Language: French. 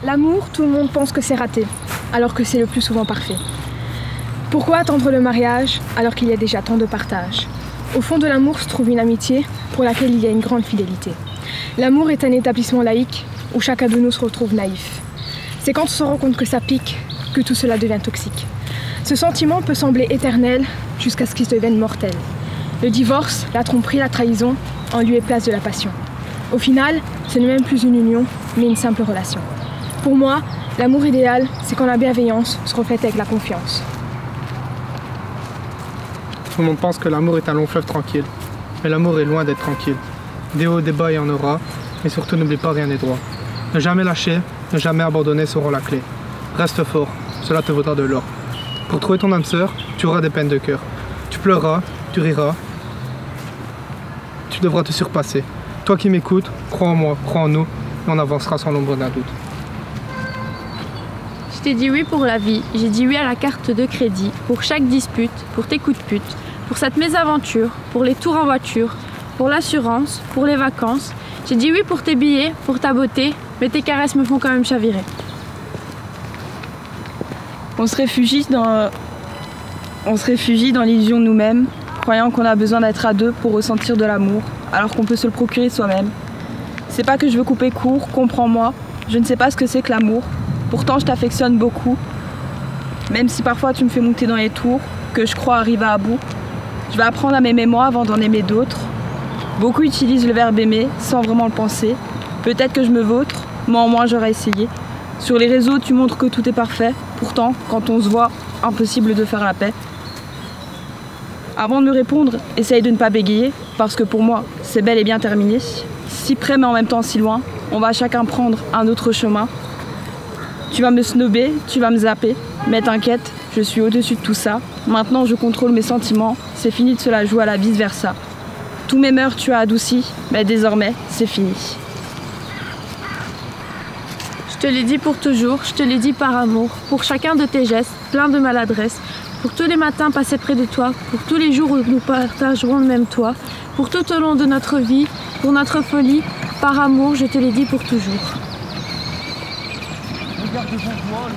L'amour, tout le monde pense que c'est raté, alors que c'est le plus souvent parfait. Pourquoi attendre le mariage alors qu'il y a déjà tant de partage? Au fond de l'amour se trouve une amitié pour laquelle il y a une grande fidélité. L'amour est un établissement laïque où chacun de nous se retrouve naïf. C'est quand on se rend compte que ça pique que tout cela devient toxique. Ce sentiment peut sembler éternel jusqu'à ce qu'il devienne mortel. Le divorce, la tromperie, la trahison en lieu et place de la passion. Au final, ce n'est même plus une union, mais une simple relation. Pour moi, l'amour idéal, c'est quand la bienveillance se reflète avec la confiance. Tout le monde pense que l'amour est un long fleuve tranquille. Mais l'amour est loin d'être tranquille. Des hauts, des bas, il y en aura, mais surtout n'oublie pas, rien n'est droit. Ne jamais lâcher, ne jamais abandonner seront la clé. Reste fort, cela te vaudra de l'or. Pour trouver ton âme sœur, tu auras des peines de cœur. Tu pleureras, tu riras, tu devras te surpasser. Toi qui m'écoutes, crois en moi, crois en nous, et on avancera sans l'ombre d'un doute. Je t'ai dit oui pour la vie, j'ai dit oui à la carte de crédit, pour chaque dispute, pour tes coups de pute, pour cette mésaventure, pour les tours en voiture, pour l'assurance, pour les vacances. J'ai dit oui pour tes billets, pour ta beauté, mais tes caresses me font quand même chavirer. On se réfugie dans l'illusion de nous-mêmes, croyant qu'on a besoin d'être à deux pour ressentir de l'amour, alors qu'on peut se le procurer soi-même. C'est pas que je veux couper court, comprends-moi, je ne sais pas ce que c'est que l'amour. Pourtant, je t'affectionne beaucoup, même si parfois tu me fais monter dans les tours, que je crois arriver à bout. Je vais apprendre à m'aimer moi avant d'en aimer d'autres. Beaucoup utilisent le verbe aimer sans vraiment le penser. Peut-être que je me vautre, moi au moins j'aurais essayé. Sur les réseaux, tu montres que tout est parfait. Pourtant, quand on se voit, impossible de faire la paix. Avant de me répondre, essaye de ne pas bégayer, parce que pour moi, c'est bel et bien terminé. Si près mais en même temps si loin, on va chacun prendre un autre chemin. Tu vas me snober, tu vas me zapper, mais t'inquiète, je suis au-dessus de tout ça. Maintenant je contrôle mes sentiments, c'est fini de se la jouer à la vice-versa. Tous mes mœurs tu as adouci, mais désormais c'est fini. Je te l'ai dit pour toujours, je te l'ai dit par amour, pour chacun de tes gestes, plein de maladresse, pour tous les matins passés près de toi, pour tous les jours où nous partagerons le même toit, pour tout au long de notre vie, pour notre folie, par amour, je te l'ai dit pour toujours. Regarde devant toi, le